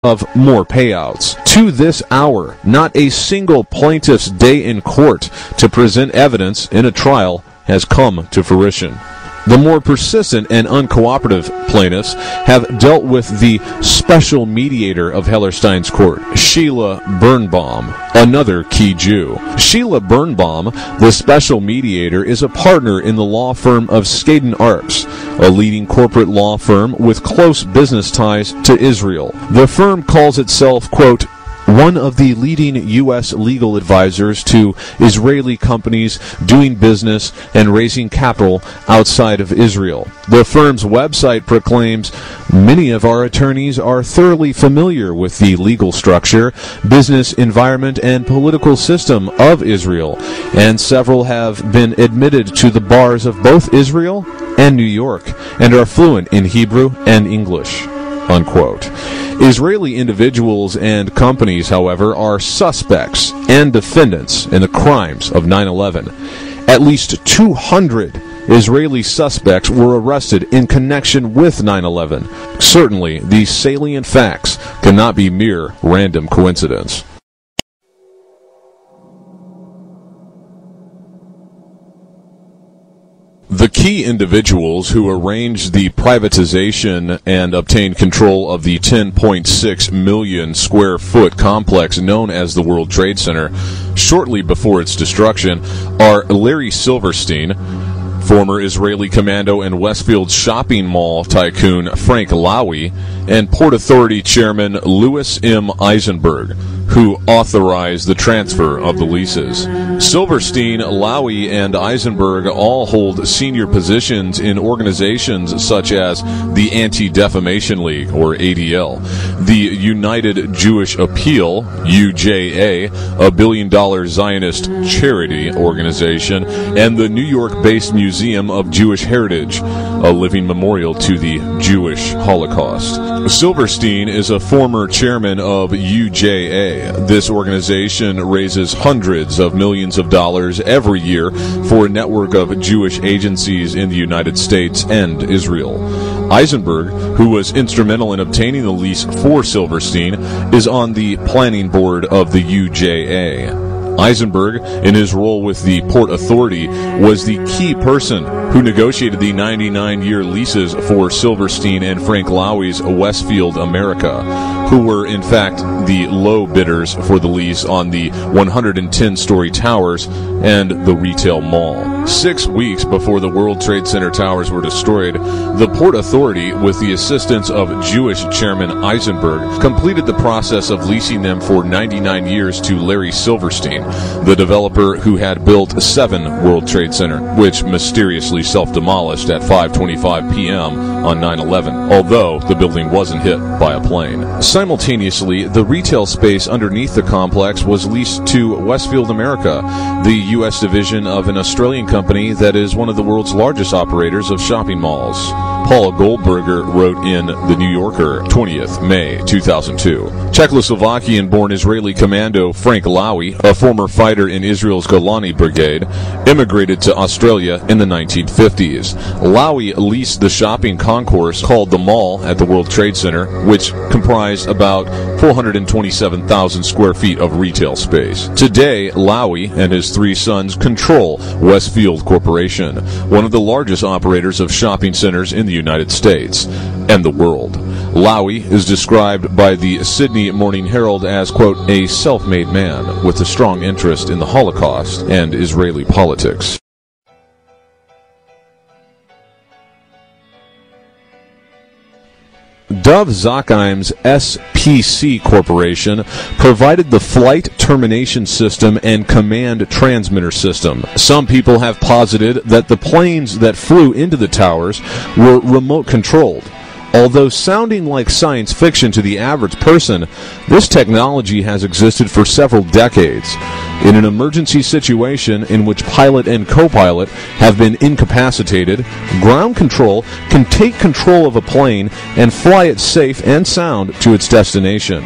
of more payouts. To this hour, not a single plaintiff's day in court to present evidence in a trial has come to fruition. The more persistent and uncooperative plaintiffs have dealt with the special mediator of Hellerstein's court, Sheila Birnbaum, another key Jew. Sheila Birnbaum, the special mediator, is a partner in the law firm of Skadden Arps, a leading corporate law firm with close business ties to Israel. The firm calls itself, quote, one of the leading U.S. legal advisors to Israeli companies doing business and raising capital outside of Israel. The firm's website proclaims, many of our attorneys are thoroughly familiar with the legal structure, business environment, and political system of Israel, and several have been admitted to the bars of both Israel and New York, and are fluent in Hebrew and English. Unquote. Israeli individuals and companies, however, are suspects and defendants in the crimes of 9/11. At least 200 Israeli suspects were arrested in connection with 9/11. Certainly, these salient facts cannot be mere random coincidence. The key individuals who arranged the privatization and obtained control of the 10.6 million square foot complex known as the World Trade Center shortly before its destruction are Larry Silverstein, former Israeli commando and Westfield shopping mall tycoon Frank Lowy, and Port Authority Chairman Louis M. Eisenberg, who authorized the transfer of the leases. Silverstein, Lowy, and Eisenberg all hold senior positions in organizations such as the Anti-Defamation League, or ADL, the United Jewish Appeal, UJA, a billion-dollar Zionist charity organization, and the New York-based Museum of Jewish Heritage, a living memorial to the Jewish Holocaust. Silverstein is a former chairman of UJA. This organization raises hundreds of millions of dollars every year for a network of Jewish agencies in the United States and Israel. Eisenberg, who was instrumental in obtaining the lease for Silverstein, is on the planning board of the UJA. Eisenberg, in his role with the Port Authority, was the key person who negotiated the 99-year leases for Silverstein and Frank Lowy's Westfield America, who were in fact the low bidders for the lease on the 110-story towers and the retail mall. 6 weeks before the World Trade Center towers were destroyed, the Port Authority, with the assistance of Jewish Chairman Eisenberg, completed the process of leasing them for 99 years to Larry Silverstein, the developer who had built 7 World Trade Center, which mysteriously self-demolished at 5:25 p.m. on 9/11, although the building wasn't hit by a plane. Simultaneously, the retail space underneath the complex was leased to Westfield America, the U.S. division of an Australian company that is one of the world's largest operators of shopping malls. Paul Goldberger wrote in The New Yorker, 20th May 2002. Czechoslovakian-born Israeli commando Frank Lowy, a former fighter in Israel's Golani Brigade, immigrated to Australia in the 1950s. Lowy leased the shopping concourse called the Mall at the World Trade Center, which comprised about 427,000 square feet of retail space. Today, Lowy and his 3 sons control Westfield Corporation, one of the largest operators of shopping centers in the United States and the world. Lowy is described by the Sydney Morning Herald as, quote, a self-made man with a strong interest in the Holocaust and Israeli politics. Dov Zakheim's SPC Corporation provided the flight termination system and command transmitter system. Some people have posited that the planes that flew into the towers were remote controlled. Although sounding like science fiction to the average person, this technology has existed for several decades. In an emergency situation in which pilot and co-pilot have been incapacitated, ground control can take control of a plane and fly it safe and sound to its destination.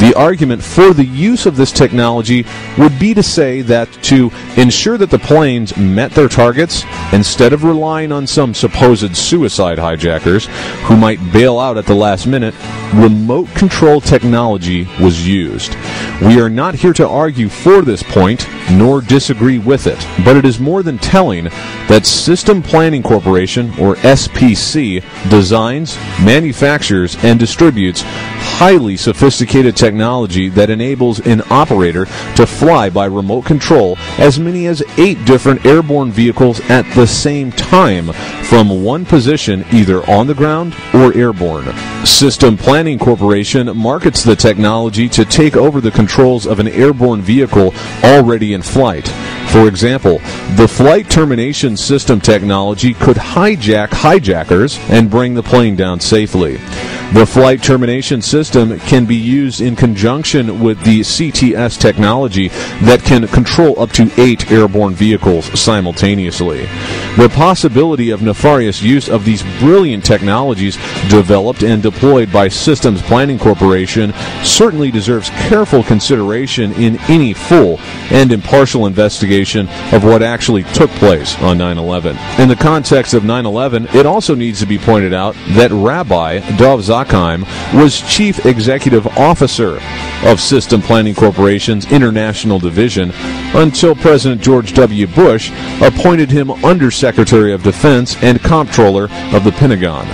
The argument for the use of this technology would be to say that to ensure that the planes met their targets, instead of relying on some supposed suicide hijackers who might bail out at the last minute, remote control technology was used. We are not here to argue for this point, nor disagree with it, but it is more than telling that System Planning Corporation, or SPC, designs, manufactures, and distributes highly sophisticated technology that enables an operator to fly by remote control as many as 8 different airborne vehicles at the same time from one position either on the ground or airborne. System Planning Corporation markets the technology to take over the controls of an airborne vehicle already in flight. For example, the flight termination system technology could hijack hijackers and bring the plane down safely. The flight termination system can be used in conjunction with the CTS technology that can control up to 8 airborne vehicles simultaneously. The possibility of nefarious use of these brilliant technologies developed and deployed by Systems Planning Corporation certainly deserves careful consideration in any full and impartial investigation of what actually took place on 9/11. In the context of 9/11, it also needs to be pointed out that Rabbi Dov Zakheim was Chief Executive Officer of System Planning Corporation's International Division until President George W. Bush appointed him Undersecretary of Defense and Comptroller of the Pentagon.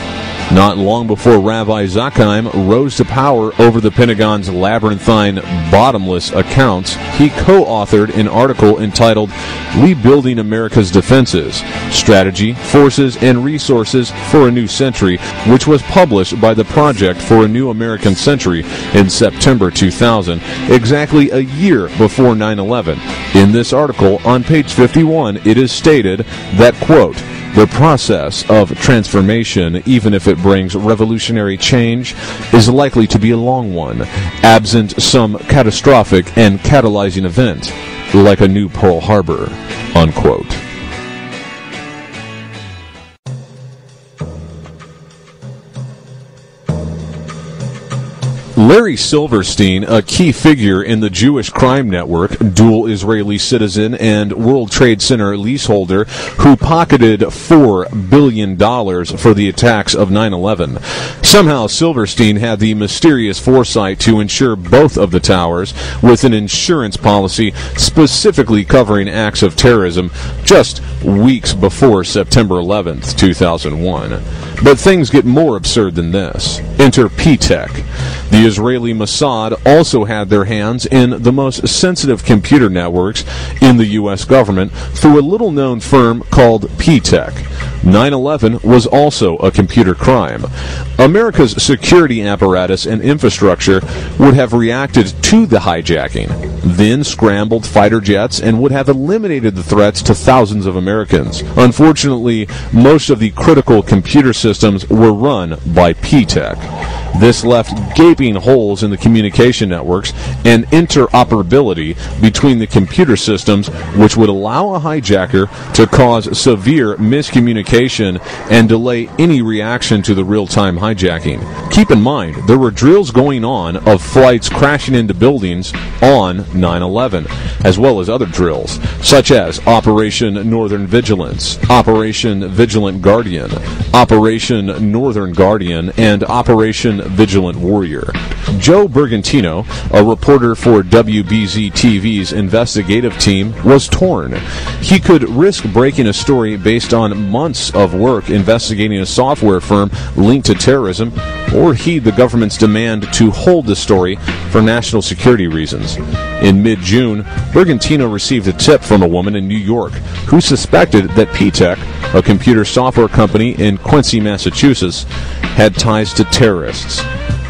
Not long before Rabbi Zakheim rose to power over the Pentagon's labyrinthine, bottomless accounts, he co-authored an article entitled Rebuilding America's Defenses, Strategy, Forces, and Resources for a New Century, which was published by the Project for a New American Century in September 2000, exactly a year before 9/11. In this article, on page 51, it is stated that, quote, "The process of transformation, even if it brings revolutionary change, is likely to be a long one, absent some catastrophic and catalyzing event, like a new Pearl Harbor," unquote. Larry Silverstein, a key figure in the Jewish crime network, dual Israeli citizen and World Trade Center leaseholder, who pocketed $4 billion for the attacks of 9/11. Somehow Silverstein had the mysterious foresight to insure both of the towers with an insurance policy specifically covering acts of terrorism just weeks before September 11th, 2001. But things get more absurd than this. Enter P-Tech. The Israeli Mossad also had their hands in the most sensitive computer networks in the U.S. government through a little-known firm called P-Tech. 9/11 was also a computer crime. America's security apparatus and infrastructure would have reacted to the hijacking, then scrambled fighter jets and would have eliminated the threats to thousands of Americans. Unfortunately, most of the critical computer systems were run by P-Tech. This left gaping holes in the communication networks and interoperability between the computer systems, which would allow a hijacker to cause severe miscommunication and delay any reaction to the real-time hijacking. Keep in mind, there were drills going on of flights crashing into buildings on 9/11, as well as other drills, such as Operation Northern Vigilance, Operation Vigilant Guardian, Operation Northern Guardian, and Operation Vigilant Warrior. Joe Bergantino, a reporter for WBZ-TV's investigative team, was torn. He could risk breaking a story based on months of work investigating a software firm linked to terrorism, or heed the government's demand to hold the story for national security reasons. In mid-June, Bergantino received a tip from a woman in New York who suspected that P-Tech, a computer software company in Quincy, Massachusetts, had ties to terrorists.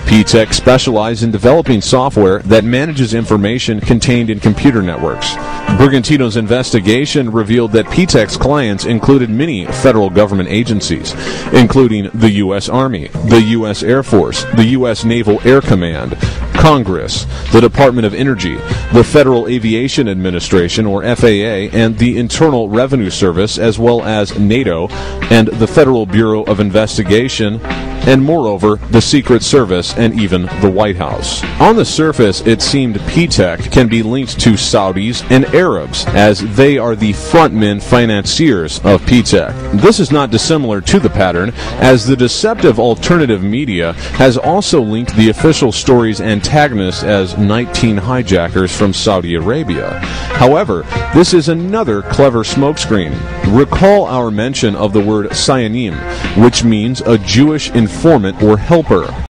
P-Tech specialized in developing software that manages information contained in computer networks. Bergantino's investigation revealed that P-Tech's clients included many federal government agencies, including the U.S. Army, the U.S. Air Force, the U.S. Naval Air Command, Congress, the Department of Energy, the Federal Aviation Administration, or FAA, and the Internal Revenue Service, as well as NATO and the Federal Bureau of Investigation, and moreover, the Secret Service and even the White House. On the surface, it seemed P-Tech can be linked to Saudis and Arabs, as they are the frontmen financiers of P-Tech. This is not dissimilar to the pattern, as the deceptive alternative media has also linked the official story's antagonists as night teen hijackers from Saudi Arabia. However, this is another clever smokescreen. Recall our mention of the word Sayanim, which means a Jewish informant or helper.